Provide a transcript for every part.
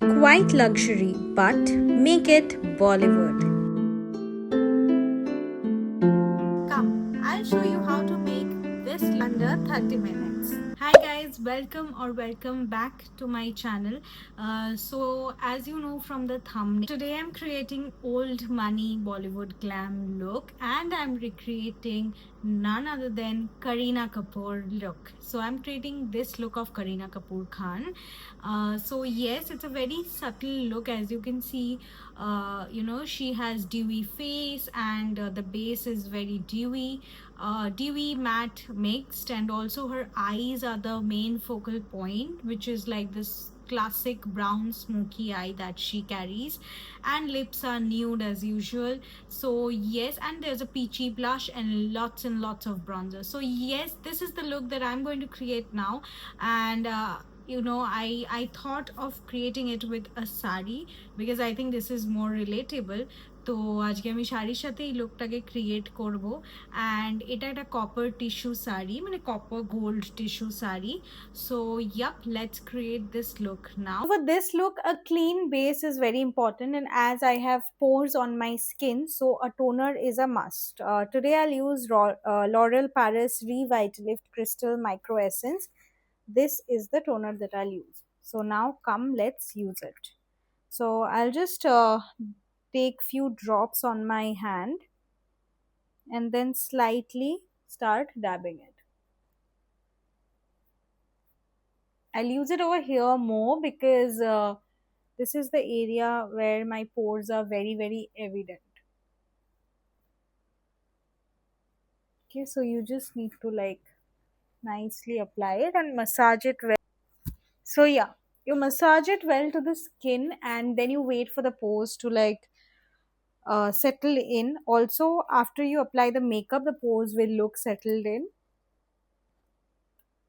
Quite luxury, but make it Bollywood. Come, I'll show you how to make this under 30 minutes. Hi guys, welcome back to my channel. So as you know from the thumbnail, today I'm creating old money Bollywood glam look and I'm recreating none other than Kareena Kapoor look. So I'm creating this look of Kareena Kapoor Khan. So yes, it's a very subtle look. As you can see, she has dewy face and the base is very dewy matte mixed, and also her eyes are the main focal point, which is like this classic brown smoky eye that she carries, and lips are nude as usual. So yes, and there's a peachy blush and lots of bronzer. So yes, this is the look that I'm going to create now. And I thought of creating it with a sari because I think this is more relatable. তো আজকে আমি শাড়ির সাথে এই লুকটাকে create করব, and এটা একটা copper tissue sari, মানে copper gold tissue sari. So yup, let's create this look now. For this look, a clean base is very important, and as I have pores on my skin, so a toner is a must. Today I'll use L'Oreal Paris Revitalift Crystal Micro Essence. This is the toner that I'll use. So now come, let's use it. So I'll just take few drops on my hand and then slightly start dabbing it. I'll use it over here more because this is the area where my pores are very evident. Okay, so you just need to like nicely apply it and massage it well. So yeah, you massage it well to the skin and then you wait for the pores to like settle in. Also, after you apply the makeup, the pores will look settled in.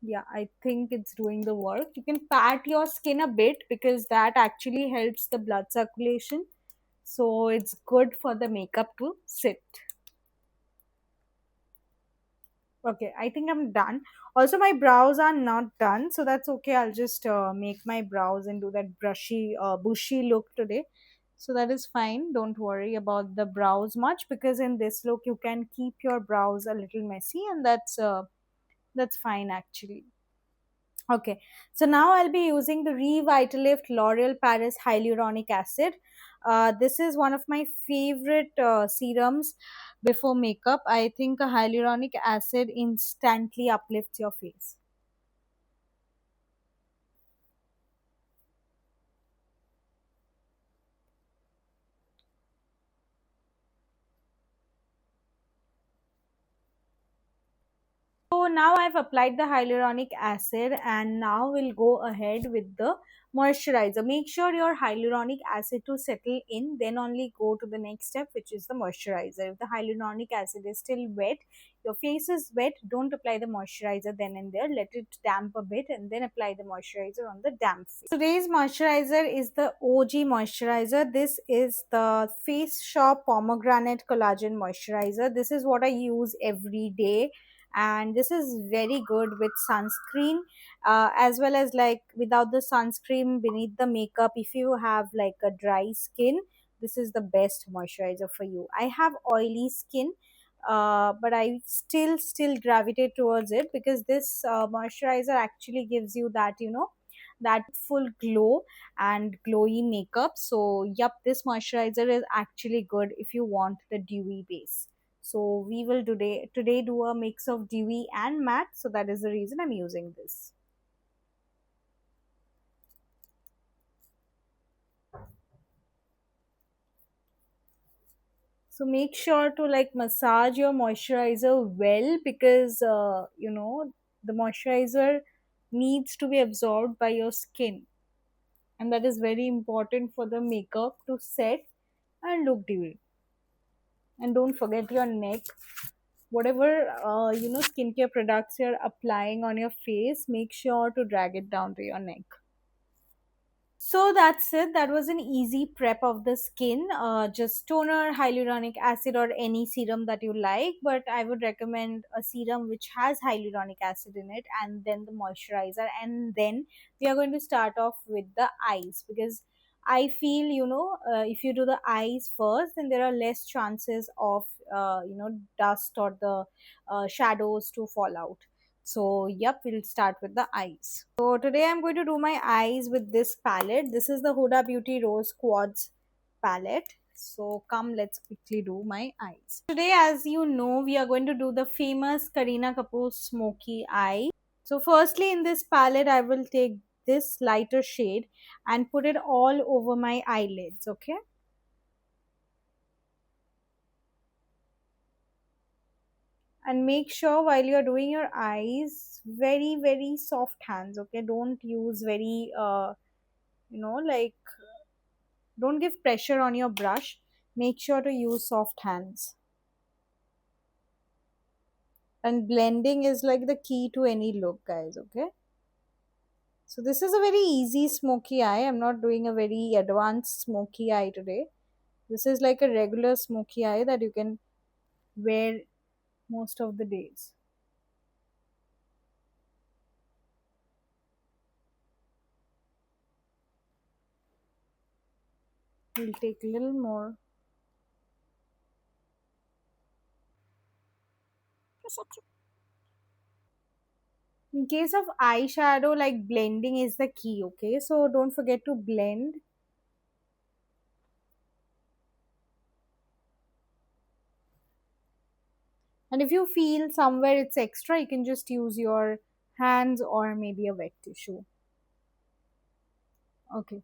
Yeah, I think it's doing the work. You can pat your skin a bit because that actually helps the blood circulation. So it's good for the makeup to sit. Okay, I think I'm done. Also, my brows are not done, so that's okay. I'll just make my brows and do that bushy look today. So that is fine. Don't worry about the brows much because in this look you can keep your brows a little messy, and that's fine actually. Okay, so now I'll be using the Revitalift L'Oreal Paris Hyaluronic Acid. This is one of my favorite serums before makeup. I think a hyaluronic acid instantly uplifts your face. So now I've applied the hyaluronic acid and now we'll go ahead with the moisturizer. Make sure your hyaluronic acid to settle in, then only go to the next step, which is the moisturizer. If the hyaluronic acid is still wet, your face is wet, don't apply the moisturizer then and there. Let it damp a bit and then apply the moisturizer on the damp face. Today's moisturizer is the OG moisturizer. This is the Face Shop Pomegranate Collagen Moisturizer. This is what I use every day, and this is very good with sunscreen, as well as like without the sunscreen beneath the makeup. If you have like a dry skin, this is the best moisturizer for you. I have oily skin, but I still gravitate towards it because this moisturizer actually gives you that, that full glow and glowy makeup. So yup, this moisturizer is actually good if you want the dewy base. So we will today do a mix of dewy and matte. So that is the reason I'm using this. So make sure to like massage your moisturizer well because the moisturizer needs to be absorbed by your skin, and that is very important for the makeup to set and look dewy. And don't forget your neck. Whatever skincare products you're applying on your face, make sure to drag it down to your neck. So that's it. That was an easy prep of the skin. Just toner, hyaluronic acid, or any serum that you like. But I would recommend a serum which has hyaluronic acid in it, and then the moisturizer. And then we are going to start off with the eyes because I feel, if you do the eyes first, then there are less chances of dust or the shadows to fall out. So yep, we'll start with the eyes. So today I'm going to do my eyes with this palette. This is the Huda Beauty Rose Quads palette. So come, let's quickly do my eyes. Today, as you know, we are going to do the famous Kareena Kapoor Smoky Eye. So firstly, in this palette, I will take this lighter shade and put it all over my eyelids, okay? And make sure while you're doing your eyes, very, very soft hands, okay? Don't use very, like, don't give pressure on your brush. Make sure to use soft hands. And blending is like the key to any look, guys, okay? So this is a very easy smoky eye. I'm not doing a very advanced smoky eye today. This is like a regular smoky eye that you can wear most of the days. We'll take a little more. In case of eyeshadow, like blending is the key, okay? So don't forget to blend. And if you feel somewhere it's extra, you can just use your hands or maybe a wet tissue. Okay.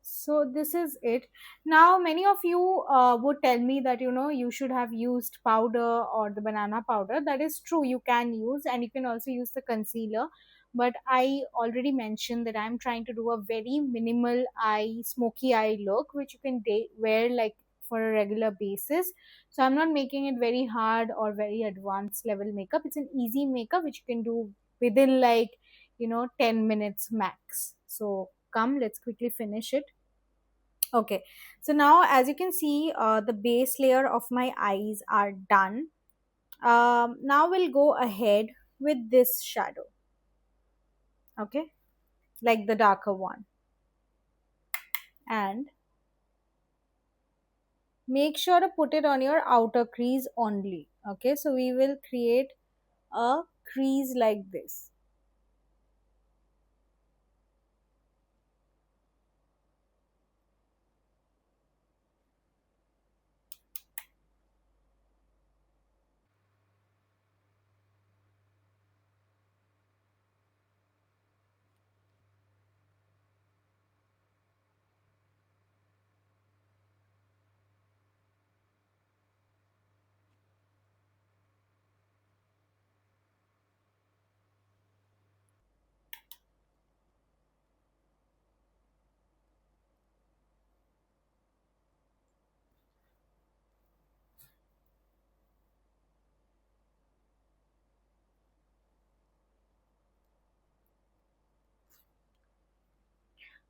So this is it. Now many of you would tell me that you should have used powder or the banana powder. That is true, you can use, and you can also use the concealer, but I already mentioned that I'm trying to do a very minimal eye smoky eye look, which you can wear like for a regular basis. So I'm not making it very hard or very advanced level makeup. It's an easy makeup which you can do within like 10 minutes max. So come, let's quickly finish it. Okay, so now as you can see, the base layer of my eyes are done. Now we'll go ahead with this shadow, okay, like the darker one. And make sure to put it on your outer crease only, okay? So we will create a crease like this.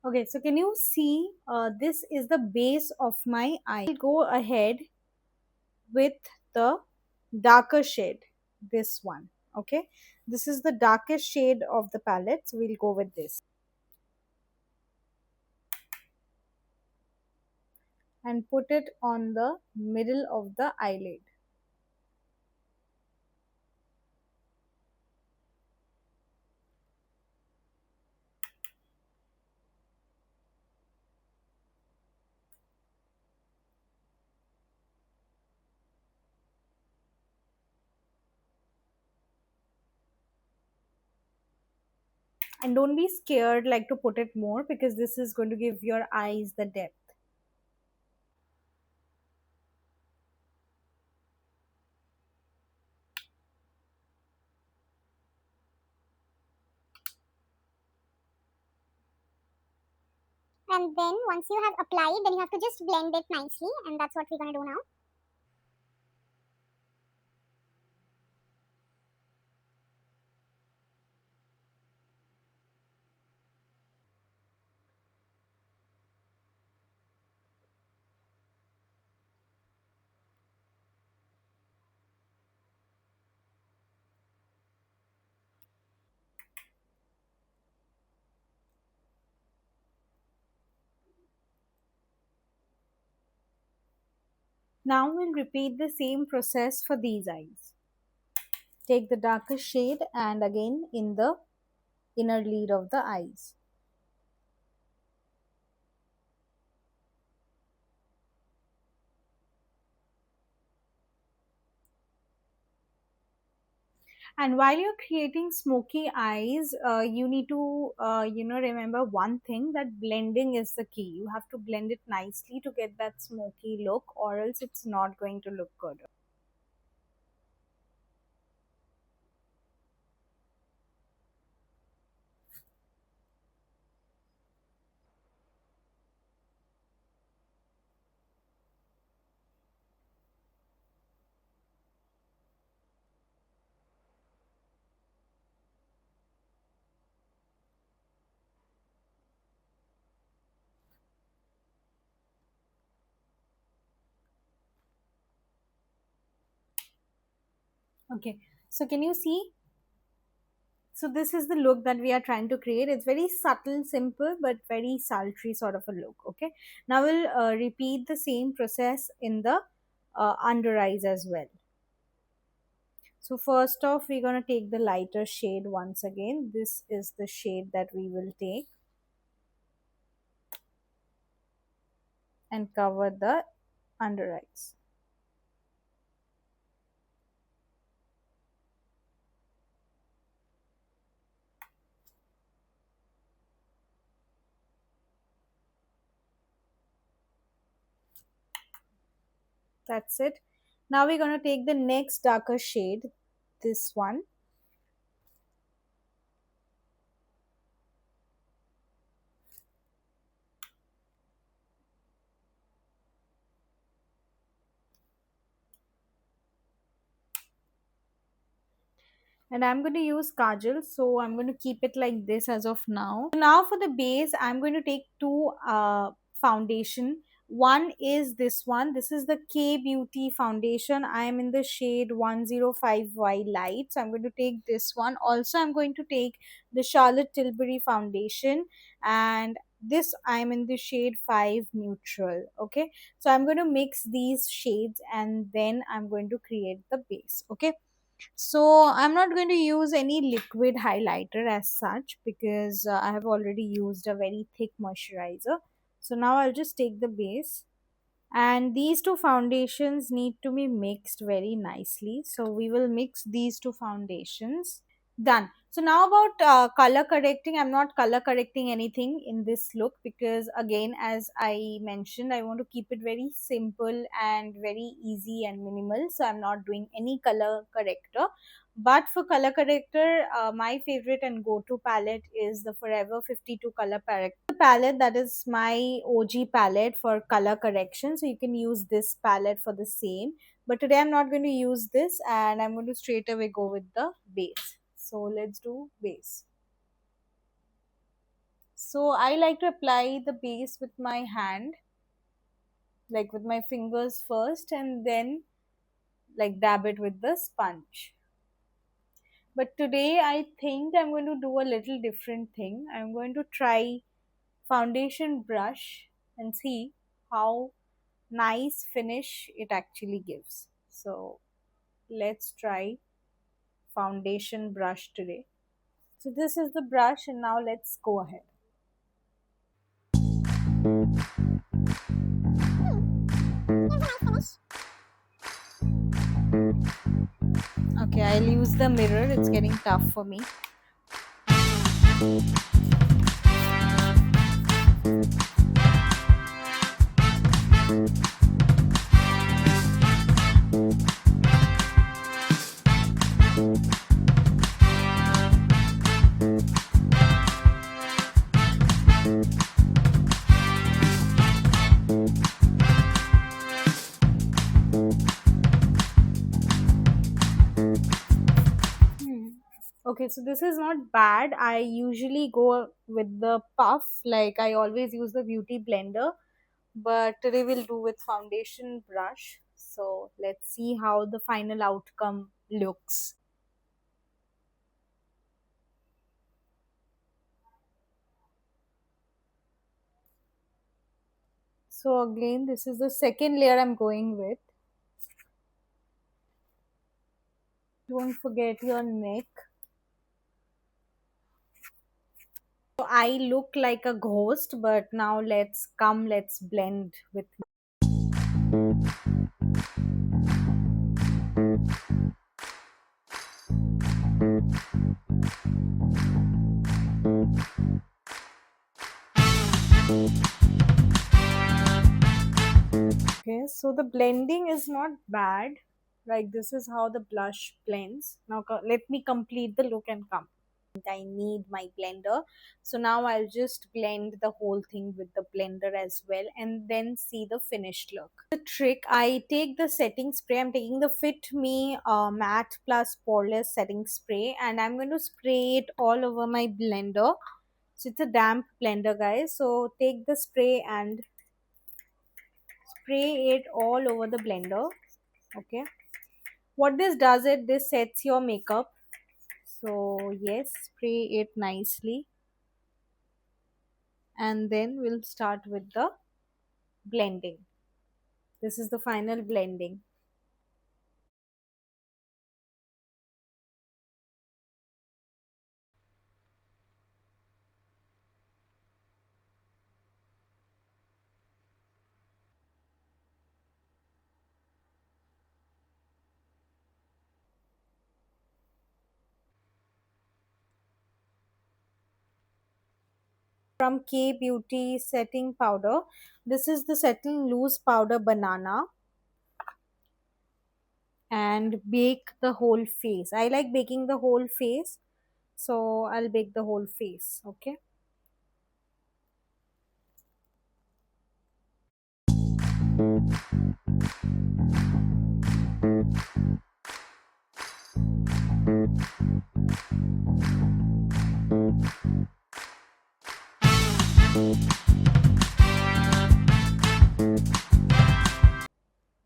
Okay, so can you see, this is the base of my eye. I'll go ahead with the darker shade, this one, okay? This is the darkest shade of the palette, so we'll go with this and put it on the middle of the eyelid. And don't be scared like to put it more, because this is going to give your eyes the depth. And then once you have applied, then you have to just blend it nicely, and that's what we're going to do now. Now we'll repeat the same process for these eyes. Take the darker shade and again in the inner lid of the eyes. And while you're creating smoky eyes, you need to, remember one thing, that blending is the key. You have to blend it nicely to get that smoky look, or else it's not going to look good. Okay, so can you see? So this is the look that we are trying to create. It's very subtle, simple, but very sultry sort of a look. Okay, now we'll repeat the same process in the under eyes as well. So first off, we're going to take the lighter shade once again. This is the shade that we will take and cover the under eyes. That's it. Now we're going to take the next darker shade, this one. And I'm going to use kajal, so I'm going to keep it like this as of now. Now for the base, I'm going to take two foundation. One is this one. This is the K Beauty foundation. I am in the shade 105Y light, so I'm going to take this one. Also, I'm going to take the Charlotte Tilbury foundation, and this I'm in the shade 5 neutral. Okay, so I'm going to mix these shades and then I'm going to create the base. Okay, so I'm not going to use any liquid highlighter as such, because I have already used a very thick moisturizer. So now I'll just take the base, and these two foundations need to be mixed very nicely. So we will mix these two foundations. Done. So now about color correcting. I'm not color correcting anything in this look, because again, as I mentioned, I want to keep it very simple and very easy and minimal. So I'm not doing any color corrector. But for color corrector, my favorite and go-to palette is the Forever 52 color palette. That is my OG palette for color correction. So you can use this palette for the same. But today I'm not going to use this, and I'm going to straight away go with the base. So let's do base. So I like to apply the base with my hand, like with my fingers first, and then like dab it with the sponge. But today I think I'm going to do a little different thing. I'm going to try foundation brush and see how nice finish it actually gives. So let's try foundation brush today. So this is the brush, and now let's go ahead. Here's a nice finish. Okay, I'll use the mirror. It's getting tough for me. Hmm. Okay, so this is not bad. I usually go with the puff, like I always use the beauty blender, but today we'll do with foundation brush. So let's see how the final outcome looks. So again, this is the second layer I'm going with. Don't forget your neck. So I look like a ghost, but now let's blend with. Okay, so the blending is not bad. Like this is how the blush blends. Now let me complete the look and come. I need my blender. So now I'll just blend the whole thing with the blender as well and then see the finished look. The trick, I take the setting spray. I'm taking the Fit Me Matte Plus Poreless setting spray and I'm going to spray it all over my blender. So it's a damp blender, guys. So take the spray and spray it all over the blender. Okay. What this does, this sets your makeup. So yes, spray it nicely and then we'll start with the blending. This is the final blending. From K Beauty setting powder. This is the setting loose powder banana and bake the whole face. I like baking the whole face, so I'll bake the whole face. Okay.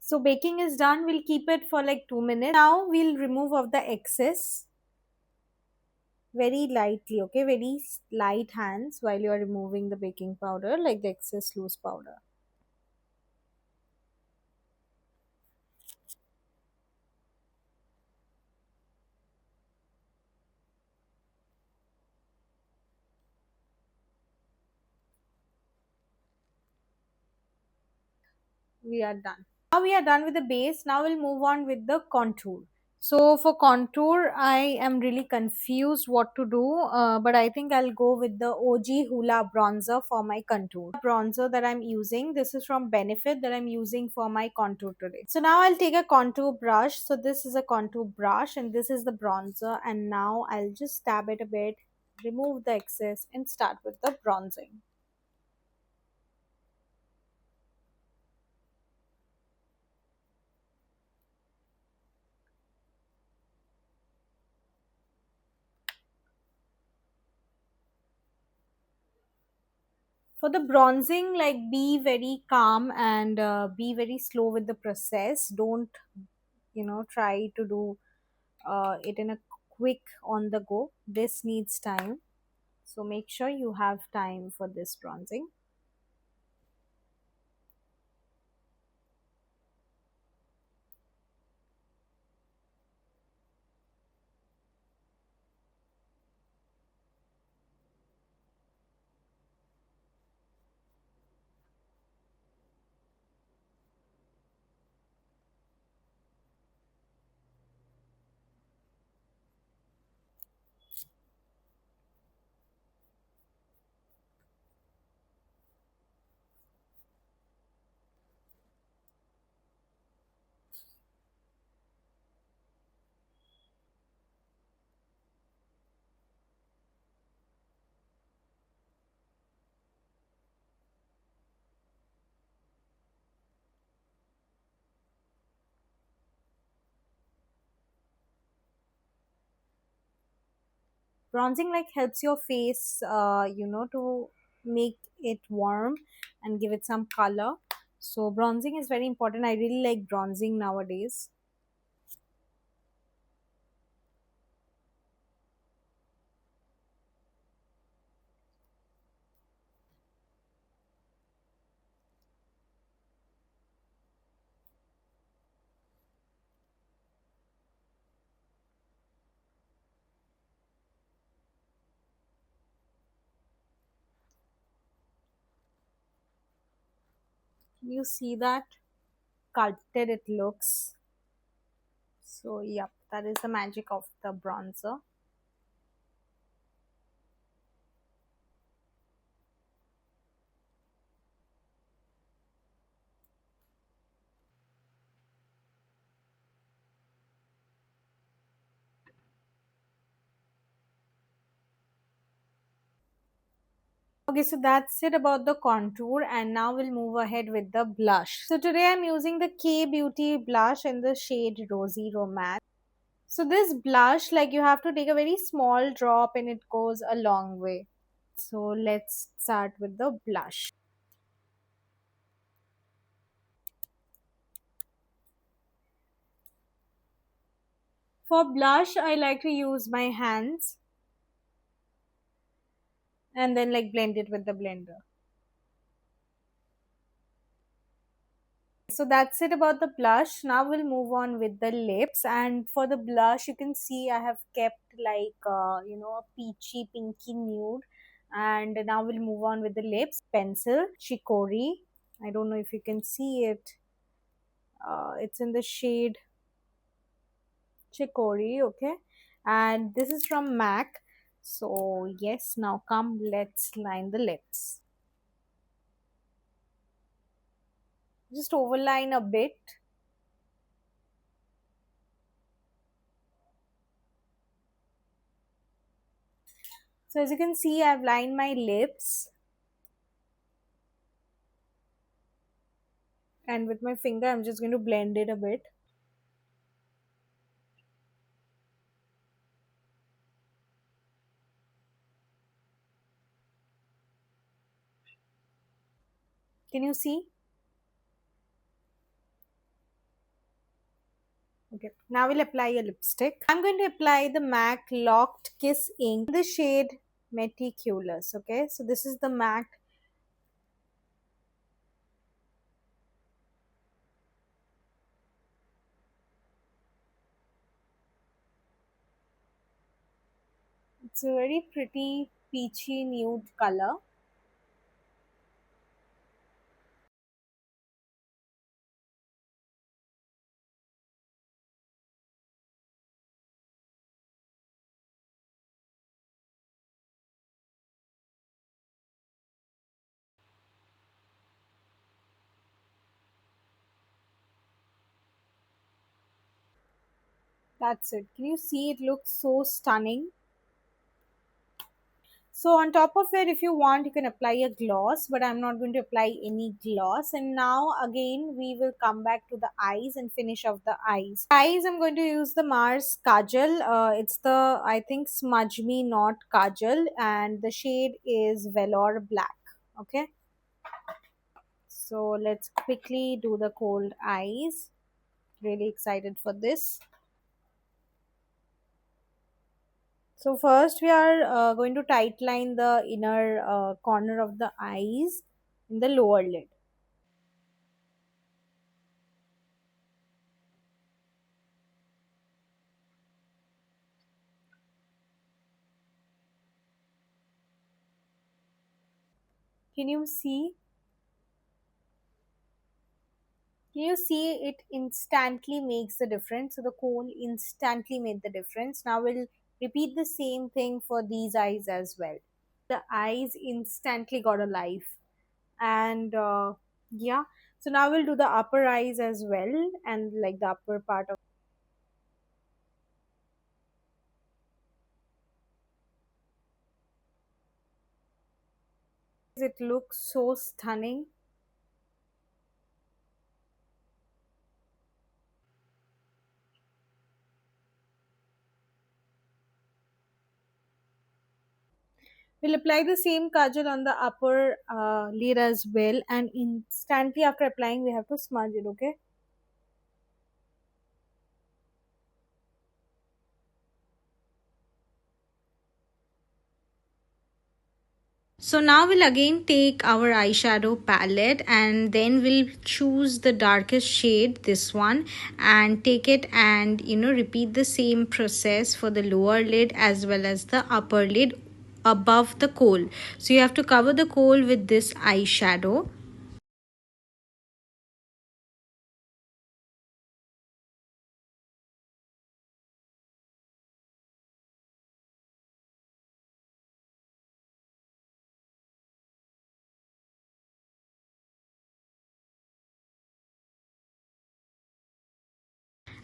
So baking is done. We'll keep it for like 2 minutes. Now we'll remove of the excess very lightly. Okay, very light hands while you are removing the baking powder, like the excess loose powder. We are done. Now we are done with the base. Now we'll move on with the contour. So for contour, I am really confused what to do, but I think I'll go with the OG Hoola bronzer for my contour. Bronzer that I'm using, this is from Benefit that I'm using for my contour today. So now I'll take a contour brush. So this is a contour brush and this is the bronzer, and now I'll just stab it a bit, remove the excess and start with the bronzing. For the bronzing, like be very calm and be very slow with the process. Don't try to do it in a quick on the go. This needs time, so make sure you have time for this bronzing. Bronzing like helps your face to make it warm and give it some color. So bronzing is very important. I really like bronzing nowadays. You see that sculpted it looks. So yep, that is the magic of the bronzer. Okay, so that's it about the contour, and now we'll move ahead with the blush. So today I'm using the K Beauty blush in the shade Rosy Romance. So this blush, like, you have to take a very small drop and it goes a long way. So let's start with the blush. For blush, I like to use my hands and then like blend it with the blender. So that's it about the blush. Now we'll move on with the lips. And for the blush, you can see I have kept like a peachy pinky nude. And now we'll move on with the lips. Pencil chicory. I don't know if you can see it. It's in the shade chicory. Okay, and this is from MAC. So yes, now come, let's line the lips. Just overline a bit. So as you can see, I've lined my lips, and with my finger I'm just going to blend it a bit. Can you see? Okay, now we'll apply a lipstick. I'm going to apply the MAC Locked Kiss ink in the shade Meticulous. Okay, so this is the MAC. It's a very pretty peachy nude color. That's it. Can you see, it looks so stunning? So on top of it, if you want, you can apply a gloss, but I'm not going to apply any gloss. And now again, we will come back to the eyes and finish off the eyes. Eyes, I'm going to use the Mars Kajal. It's the, I think, Smudge Me Not Kajal, and the shade is Velour Black. Okay. So let's quickly do the cold eyes. Really excited for this. So first we are going to tight line the inner corner of the eyes in the lower lid. Can you see? Can you see, it instantly makes the difference? So the cone instantly made the difference. Now we'll repeat the same thing for these eyes as well. The eyes instantly got a life. And yeah, so now we'll do the upper eyes as well, and like the upper part of it looks so stunning. We'll apply the same kajal on the upper lid as well, and instantly after applying we have to smudge it. Okay. So now we'll again take our eyeshadow palette, and then we'll choose the darkest shade, this one, and take it and repeat the same process for the lower lid as well as the upper lid above the kohl. So you have to cover the kohl with this eyeshadow.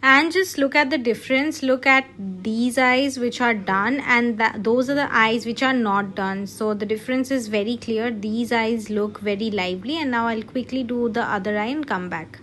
And just look at the difference. Look at these eyes which are done, and those are the eyes which are not done. So the difference is very clear. These eyes look very lively, and now I'll quickly do the other eye and come back.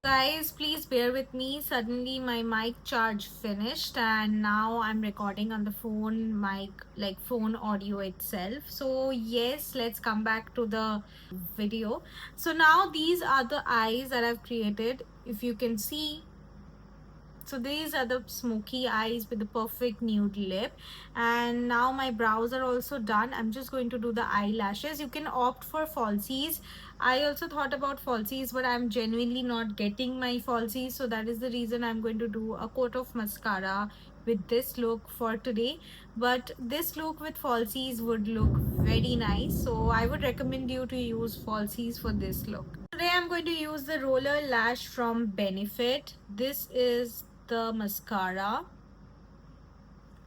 Guys, please bear with me. Suddenly my mic charge finished and now I'm recording on the phone mic, like phone audio itself. So yes, let's come back to the video. So now these are the eyes that I've created. If you can see, so these are the smoky eyes with the perfect nude lip. And now my brows are also done. I'm just going to do the eyelashes. You can opt for falsies. I also thought about falsies, but I'm genuinely not getting my falsies, so that is the reason I'm going to do a coat of mascara with this look for today. But this look with falsies would look very nice, so I would recommend you to use falsies for this look. Today I'm going to use the roller lash from Benefit. This is the mascara.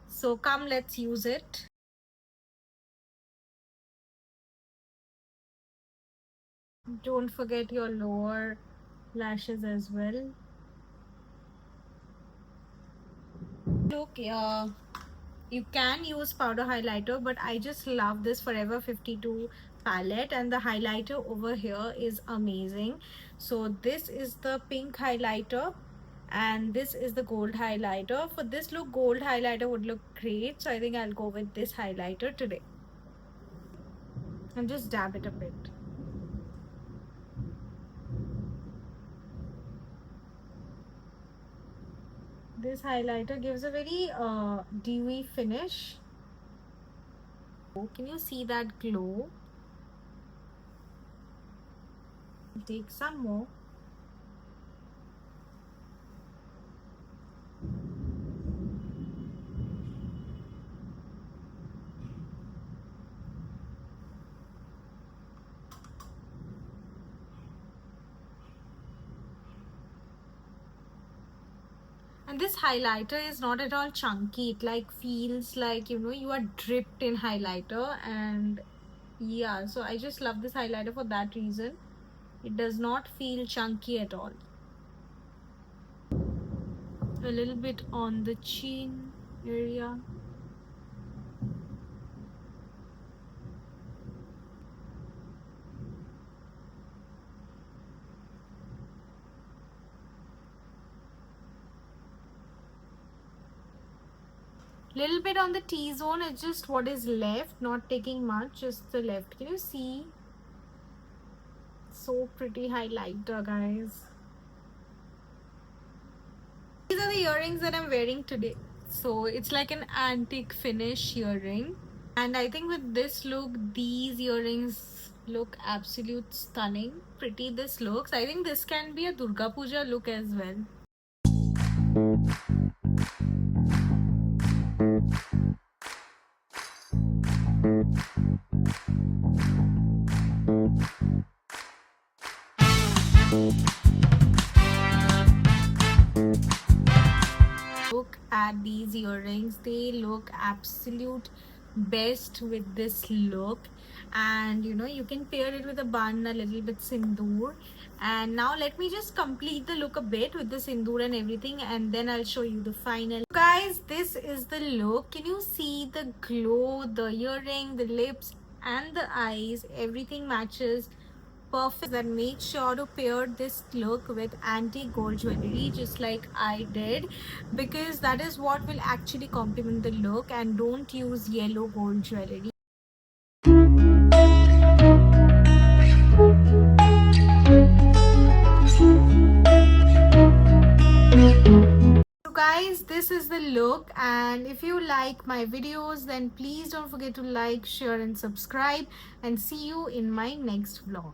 So come, let's use it. Don't forget your lower lashes as well. Look, you can use powder highlighter, but I just love this Forever 52 palette, and the highlighter over here is amazing. So this is the pink highlighter and this is the gold highlighter. For this look, gold highlighter would look great, so I think I'll go with this highlighter today and just dab it a bit. This highlighter gives a very dewy finish. Can you see that glow? Take some more. And this highlighter is not at all chunky. It like feels like, you know, you are dripped in highlighter. And yeah, so I just love this highlighter for that reason. It does not feel chunky at all. A little bit on the chin area. Little bit on the T-zone. It's just what is left, not taking much, just the left. Can you see? So pretty highlighter, guys. These are the earrings that I'm wearing today. So it's like an antique finish earring. And I think with this look, these earrings look absolute stunning. Pretty this looks. I think this can be a Durga Puja look as well. Look at these earrings. They look absolute best with this look, and you know, you can pair it with a bun, a little bit sindoor. And now let me just complete the look a bit with the sindoor and everything, and then I'll show you the final. Guys, this is the look. Can you see the glow, the earring, the lips and the eyes? Everything matches perfect. Then make sure to pair this look with antique gold jewelry, just like I did, because that is what will actually complement the look. And don't use yellow gold jewelry. So guys, this is the look, and if you like my videos, then please don't forget to like, share and subscribe, and see you in my next vlog.